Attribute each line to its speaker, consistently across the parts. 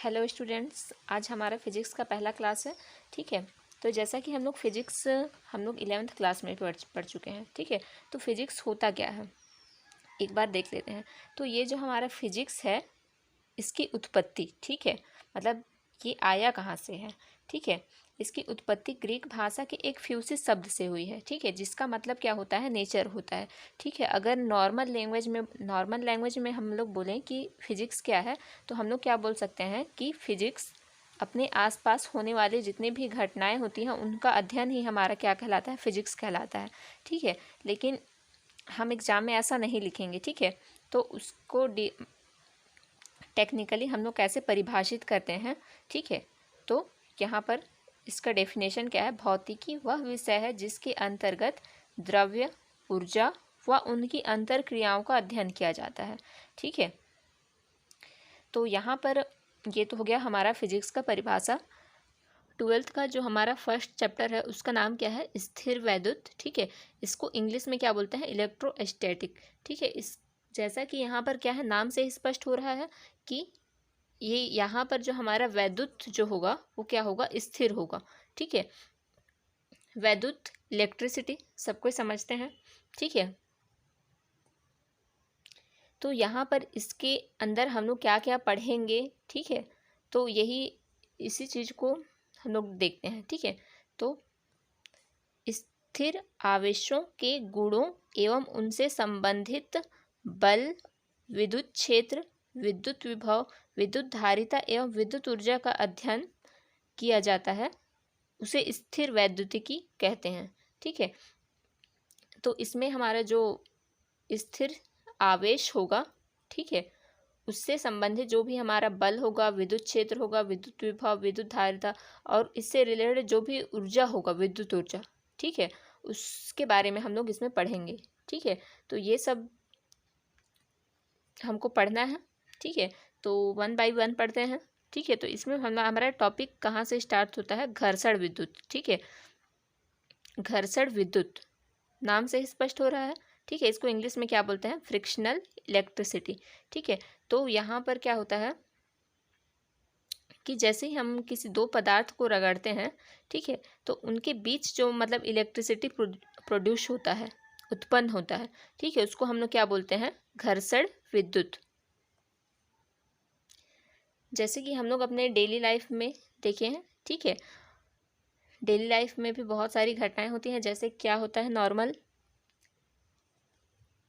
Speaker 1: Hello students, आज हमारा physics का पहला क्लास है। ठीक है, तो जैसा कि हम लोग फिजिक्स 11th क्लास में पढ़ चुके हैं। ठीक है, तो फिजिक्स होता क्या है एक बार देख लेते हैं। तो ये जो हमारा फिजिक्स है, इसकी उत्पत्ति, ठीक है, मतलब ये आया कहाँ से है। ठीक है, इसकी उत्पत्ति ग्रीक भाषा के एक फ्यूसिस शब्द से हुई है। ठीक है, जिसका मतलब क्या होता है, नेचर होता है। ठीक है, अगर नॉर्मल लैंग्वेज में हम लोग बोलें कि फिजिक्स क्या है, तो हम लोग क्या बोल सकते हैं कि फिजिक्स अपने आसपास होने वाले जितने भी घटनाएं होती हैं उनका अध्ययन ही हमारा क्या कहलाता है, फिजिक्स कहलाता है। ठीक है, लेकिन हम एग्ज़ाम में ऐसा नहीं लिखेंगे। ठीक है, तो उसको टेक्निकली हम लोग कैसे परिभाषित करते हैं। ठीक है, तो यहाँ पर इसका डेफिनेशन क्या है, भौतिकी वह विषय है जिसके अंतर्गत द्रव्य, ऊर्जा व उनकी अंतर क्रियाओं का अध्ययन किया जाता है। ठीक है, तो यहाँ पर ये तो हो गया हमारा फिजिक्स का परिभाषा। 12th का जो हमारा फर्स्ट चैप्टर है उसका नाम क्या है, स्थिर वैद्युत। ठीक है, इसको इंग्लिश में क्या बोलते हैं, इलेक्ट्रोस्टैटिक। ठीक है, इस जैसा कि यहाँ पर क्या है, नाम से ही स्पष्ट हो रहा है कि ये यहाँ पर जो हमारा वैद्युत जो होगा वो क्या होगा, स्थिर होगा। ठीक है, वैद्युत इलेक्ट्रिसिटी सबको समझते हैं। ठीक है, तो यहाँ पर इसके अंदर हम लोग क्या क्या पढ़ेंगे। ठीक है, तो यही इसी चीज़ को हम लोग देखते हैं। ठीक है, तो स्थिर आवेशों के गुणों एवं उनसे संबंधित बल, विद्युत क्षेत्र, विद्युत विभव, विद्युत धारिता एवं विद्युत ऊर्जा का अध्ययन किया जाता है, उसे स्थिर वैद्युतिकी कहते हैं। ठीक है, तो इसमें हमारा जो स्थिर आवेश होगा, ठीक है, उससे संबंधित जो भी हमारा बल होगा, विद्युत क्षेत्र होगा, विद्युत विभव, विद्युत धारिता और इससे रिलेटेड जो भी ऊर्जा होगा, विद्युत ऊर्जा, ठीक है, उसके बारे में हम लोग इसमें पढ़ेंगे। ठीक है, तो ये सब हमको पढ़ना है। ठीक है, तो 1 बाय 1 पढ़ते हैं। ठीक है, तो इसमें हमारा टॉपिक कहाँ से स्टार्ट होता है, घर्षण विद्युत। ठीक है, घर्षण विद्युत नाम से ही स्पष्ट हो रहा है। ठीक है, इसको इंग्लिश में क्या बोलते हैं, फ्रिक्शनल इलेक्ट्रिसिटी। ठीक है, तो यहाँ पर क्या होता है कि जैसे ही हम किसी दो पदार्थ को रगड़ते हैं, ठीक है, तो उनके बीच जो मतलब इलेक्ट्रिसिटी प्रोड्यूस होता है, उत्पन्न होता है, ठीक है, उसको हम लोग क्या बोलते हैं, घर्षण विद्युत। जैसे कि हम लोग अपने डेली लाइफ में देखे हैं। ठीक है, डेली लाइफ में भी बहुत सारी घटनाएं होती हैं। जैसे क्या होता है, नॉर्मल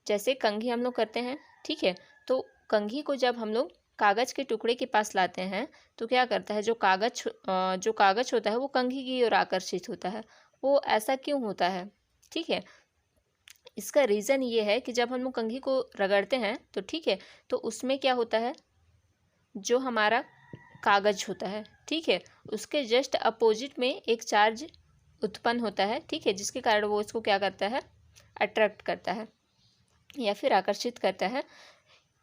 Speaker 1: जैसे कंघी हम लोग करते हैं। ठीक है, तो कंघी को जब हम लोग कागज़ के टुकड़े के पास लाते हैं तो क्या करता है, जो कागज़ होता है वो कंघी की ओर आकर्षित होता है। वो ऐसा क्यों होता है? ठीक है, इसका रीज़न ये है कि जब हम लोग कंघी को रगड़ते हैं तो ठीक है, तो उसमें क्या होता है, जो हमारा कागज़ होता है, ठीक है, उसके जस्ट अपोजिट में एक चार्ज उत्पन्न होता है। ठीक है, जिसके कारण वो इसको क्या करता है, अट्रैक्ट करता है या फिर आकर्षित करता है।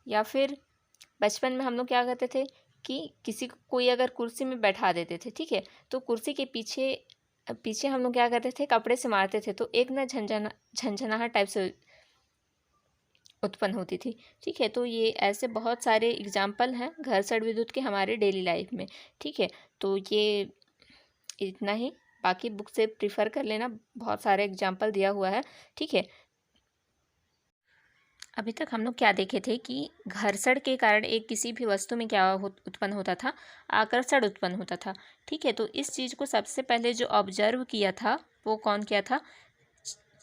Speaker 1: या फिर बचपन में हम लोग क्या करते थे कि किसी को कोई अगर कुर्सी में बैठा देते थे, ठीक है, तो कुर्सी के पीछे पीछे हम लोग क्या करते थे, कपड़े से मारते थे, तो एक ना झंझनाहट टाइप से उत्पन्न होती थी। ठीक है, तो ये ऐसे बहुत सारे एग्जाम्पल हैं घर्षण विद्युत के हमारे डेली लाइफ में। ठीक है, तो ये इतना ही, बाकी बुक से प्रिफर कर लेना, बहुत सारे एग्जाम्पल दिया हुआ है। ठीक है, अभी तक हम लोग क्या देखे थे कि घर्षण के कारण एक किसी भी वस्तु में क्या उत्पन्न होता था, आकर्षण उत्पन्न होता था। ठीक है, तो इस चीज़ को सबसे पहले जो ऑब्जर्व किया था वो कौन किया था,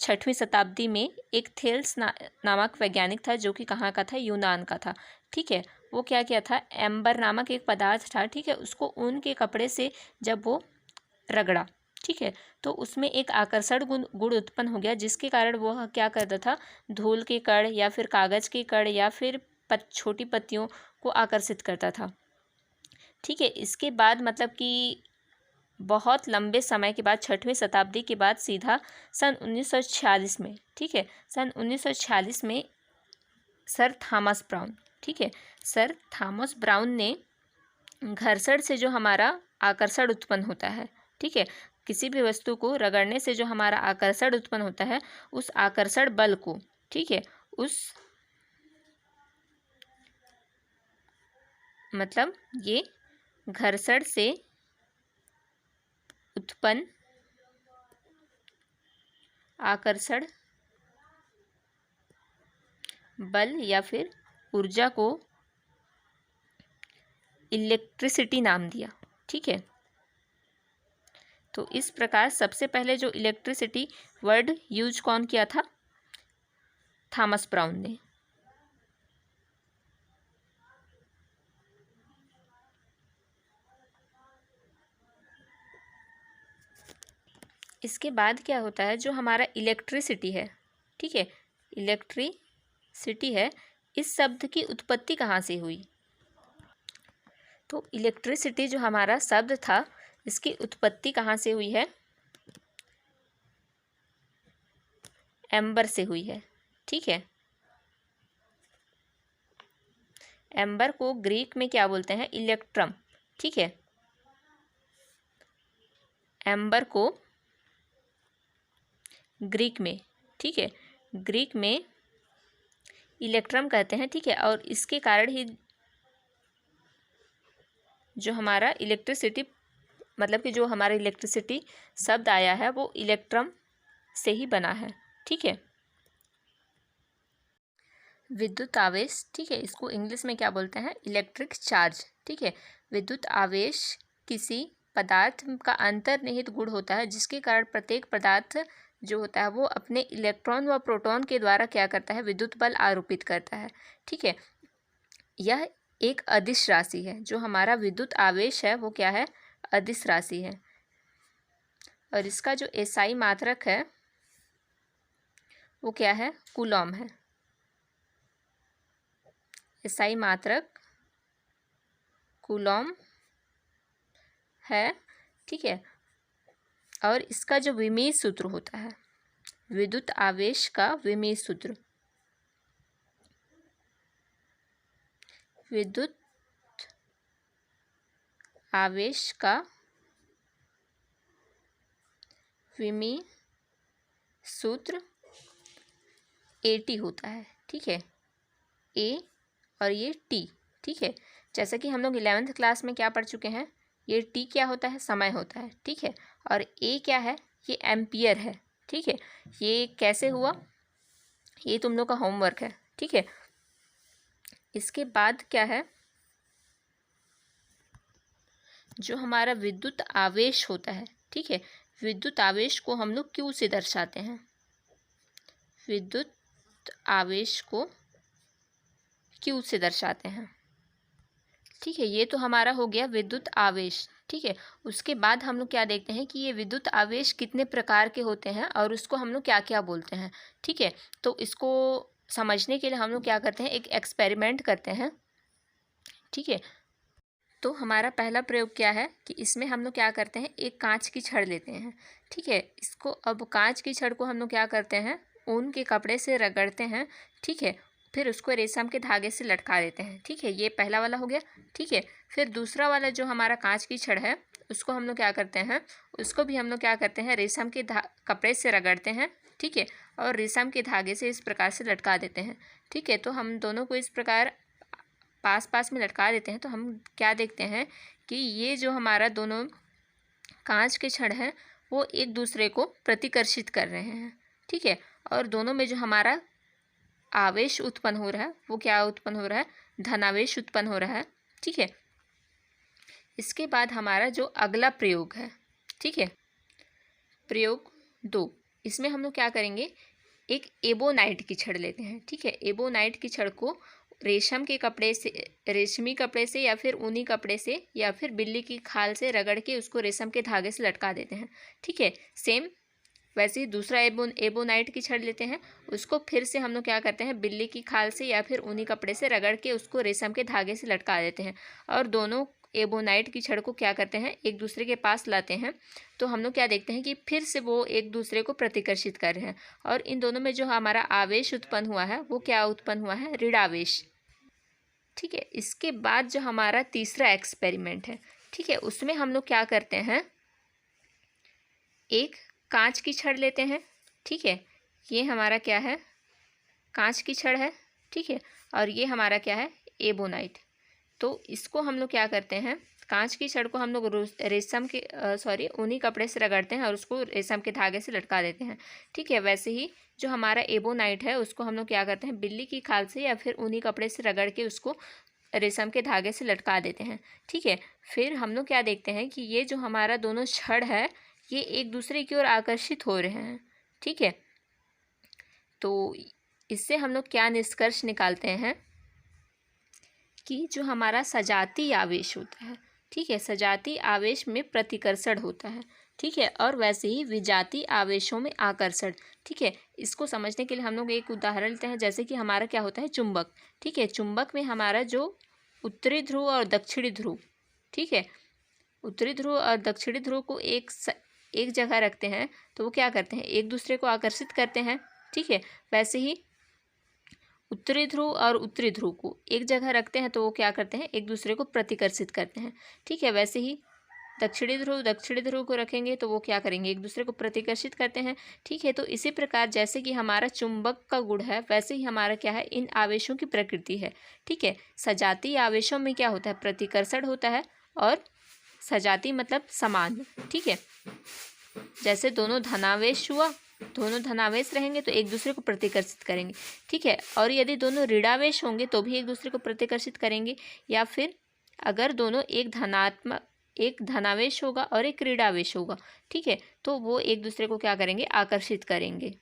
Speaker 1: 6वीं शताब्दी में एक थेल्स नामक वैज्ञानिक था, जो कि कहाँ का था, यूनान का था। ठीक है, वो क्या किया था, एम्बर नामक एक पदार्थ था, ठीक है, उसको ऊन के कपड़े से जब वो रगड़ा, ठीक है, तो उसमें एक आकर्षण गुण उत्पन्न हो गया, जिसके कारण वह क्या करता था, धूल के कण या फिर कागज़ के कण या फिर छोटी पत्तियों को आकर्षित करता था। ठीक है, इसके बाद मतलब कि बहुत लंबे समय के बाद 6वीं शताब्दी के बाद सीधा सन 1946 में, ठीक है, सन 1946 में सर थॉमस ब्राउन, ठीक है, सर थॉमस ब्राउन ने घर्षण से जो हमारा आकर्षण उत्पन्न होता है, ठीक है, किसी भी वस्तु को रगड़ने से जो हमारा आकर्षण उत्पन्न होता है, उस आकर्षण बल को, ठीक है, उस मतलब ये घर्षण से उत्पन्न आकर्षण बल या फिर ऊर्जा को इलेक्ट्रिसिटी नाम दिया। ठीक है, तो इस प्रकार सबसे पहले जो इलेक्ट्रिसिटी वर्ड यूज कौन किया था? थॉमस ब्राउन ने। इसके बाद क्या होता है, जो हमारा इलेक्ट्रिसिटी है, ठीक है, इलेक्ट्रिसिटी है, इस शब्द की उत्पत्ति कहाँ से हुई? तो इलेक्ट्रिसिटी जो हमारा शब्द था, इसकी उत्पत्ति कहाँ से हुई है? एम्बर से हुई है। ठीक है, एम्बर को ग्रीक में क्या बोलते हैं? इलेक्ट्रम। ठीक है, एम्बर को ग्रीक में, ठीक है, ग्रीक में इलेक्ट्रम कहते हैं। ठीक है, और इसके कारण ही जो हमारा इलेक्ट्रिसिटी, मतलब कि जो हमारा इलेक्ट्रिसिटी शब्द आया है वो इलेक्ट्रम से ही बना है। ठीक है, विद्युत आवेश, ठीक है, इसको इंग्लिश में क्या बोलते हैं? Electric charge. ठीक है, विद्युत आवेश किसी पदार्थ का अंतर्निहित गुण होता है जिसके कारण प्रत्येक पदार्थ जो होता है वो अपने इलेक्ट्रॉन व प्रोटॉन के द्वारा क्या करता है? विद्युत बल आरोपित करता है। ठीक है, यह एक अदिश राशि है। जो हमारा विद्युत आवेश है वो क्या है? अदिश राशि है। और इसका जो एसआई मात्रक है वो क्या है? कूलॉम है। एसआई मात्रक कूलॉम है। ठीक है, और इसका जो विमीय सूत्र होता है, विद्युत आवेश का विमीय सूत्र, विद्युत आवेश का विमीय सूत्र AT होता है। ठीक है, A और ये T। ठीक है, जैसा कि हम लोग 11th क्लास में क्या पढ़ चुके हैं, ये T क्या होता है? समय होता है। ठीक है, और A क्या है? ये एम्पियर है। ठीक है, ये कैसे हुआ, ये तुम लोग का होमवर्क है। ठीक है, इसके बाद क्या है, जो हमारा विद्युत आवेश होता है, ठीक है, विद्युत आवेश को हम लोग Q से दर्शाते हैं। विद्युत आवेश को Q से दर्शाते हैं। ठीक है, ये तो हमारा हो गया विद्युत आवेश। ठीक है, उसके बाद हम लोग क्या देखते हैं कि ये विद्युत आवेश कितने प्रकार के होते हैं और उसको हम लोग क्या क्या बोलते हैं। ठीक है, तो इसको समझने के लिए हम लोग क्या करते हैं? एक एक्सपेरिमेंट करते हैं। ठीक है, तो हमारा पहला प्रयोग क्या है कि इसमें हम लोग क्या करते हैं? एक कांच की छड़ लेते हैं। ठीक है, इसको अब कांच की छड़ को हम लोग क्या करते हैं? ऊन के कपड़े से रगड़ते हैं। ठीक है, फिर उसको रेशम के धागे से लटका देते हैं। ठीक है, ये पहला वाला हो गया। ठीक है, फिर दूसरा वाला जो हमारा कांच की छड़ है उसको हम लोग क्या करते हैं? उसको भी हम लोग क्या करते हैं? रेशम के कपड़े से रगड़ते हैं। ठीक है, और रेशम के धागे से इस प्रकार से लटका देते हैं। ठीक है, तो हम दोनों को इस प्रकार पास पास में लटका देते हैं। तो हम क्या देखते हैं कि ये जो हमारा दोनों कांच के छड़ हैं वो एक दूसरे को प्रतिकर्षित कर रहे हैं। ठीक है, और दोनों में जो हमारा आवेश उत्पन्न हो रहा है वो क्या उत्पन्न हो रहा है? धनावेश उत्पन्न हो रहा है। ठीक है, इसके बाद हमारा जो अगला प्रयोग है, ठीक है, प्रयोग 2, इसमें हम लोग क्या करेंगे? एक एबोनाइट की छड़ लेते हैं। ठीक है, एबोनाइट की छड़ को रेशम के कपड़े से, रेशमी कपड़े से या फिर ऊनी कपड़े से या फिर बिल्ली की खाल से रगड़ के उसको रेशम के धागे से लटका देते हैं। ठीक है, सेम वैसे ही दूसरा एबोनाइट की छड़ लेते हैं, उसको फिर से हम लोग क्या करते हैं? बिल्ली की खाल से या फिर ऊनी कपड़े से रगड़ के उसको रेशम के धागे से लटका देते हैं और दोनों एबोनाइट की छड़ को क्या करते हैं? एक दूसरे के पास लाते हैं। तो हम लोग क्या देखते हैं कि फिर से वो एक दूसरे को प्रतिकर्षित कर रहे हैं और इन दोनों में जो हमारा आवेश उत्पन्न हुआ है वो क्या उत्पन्न हुआ है? ऋणावेश। ठीक है, इसके बाद जो हमारा तीसरा एक्सपेरिमेंट है, ठीक है, उसमें हम लोग क्या करते हैं? एक कांच की छड़ लेते हैं। ठीक है, ये हमारा क्या है? कांच की छड़ है। ठीक है, और ये हमारा क्या है? एबोनाइट। तो इसको हम लोग क्या करते हैं? कांच की छड़ को हम लोग रेशम के ऊनी कपड़े से रगड़ते हैं और उसको रेशम के धागे से लटका देते हैं। ठीक है, वैसे ही जो हमारा एबोनाइट है उसको हम लोग क्या करते हैं, बिल्ली की खाल से या फिर ऊनी कपड़े से रगड़ के उसको रेशम के धागे से लटका देते हैं। ठीक है, फिर हम लोग क्या देखते हैं कि ये जो हमारा दोनों छड़ है ये एक दूसरे की ओर आकर्षित हो रहे हैं। ठीक है, तो इससे हम लोग क्या निष्कर्ष निकालते हैं कि जो हमारा सजाती आवेश होता है, ठीक है, सजाती आवेश में प्रतिकर्षण होता है। ठीक है, और वैसे ही विजाती आवेशों में आकर्षण। ठीक है, इसको समझने के लिए हम लोग एक उदाहरण लेते हैं, जैसे कि हमारा क्या होता है, चुंबक। ठीक है, चुंबक में हमारा जो उत्तरी ध्रुव और दक्षिणी ध्रुव, ठीक है, उत्तरी ध्रुव और दक्षिणी ध्रुव को एक जगह रखते हैं तो वो क्या करते हैं, एक दूसरे को आकर्षित करते हैं। ठीक है, वैसे ही उत्तरी ध्रुव और उत्तरी ध्रुव को एक जगह रखते हैं तो वो क्या करते हैं, एक दूसरे को प्रतिकर्षित करते हैं। ठीक है, वैसे ही दक्षिणी ध्रुव को रखेंगे तो वो क्या करेंगे, एक दूसरे को प्रतिकर्षित करते हैं। ठीक है, तो इसी प्रकार जैसे कि हमारा चुंबक का गुण है वैसे ही हमारा क्या है, इन आवेशों की प्रकृति है। ठीक है, सजाती आवेशों में क्या होता है, प्रतिकर्षण होता है, और सजाती मतलब समान। ठीक है, जैसे दोनों धनावेश हुआ, दोनों धनावेश रहेंगे तो एक दूसरे को प्रतिकर्षित करेंगे। ठीक है, और यदि दोनों ऋणावेश होंगे तो भी एक दूसरे को प्रतिकर्षित करेंगे, या फिर अगर दोनों एक धनावेश होगा और एक ऋणावेश होगा, ठीक है, तो वो एक दूसरे को क्या करेंगे, आकर्षित करेंगे।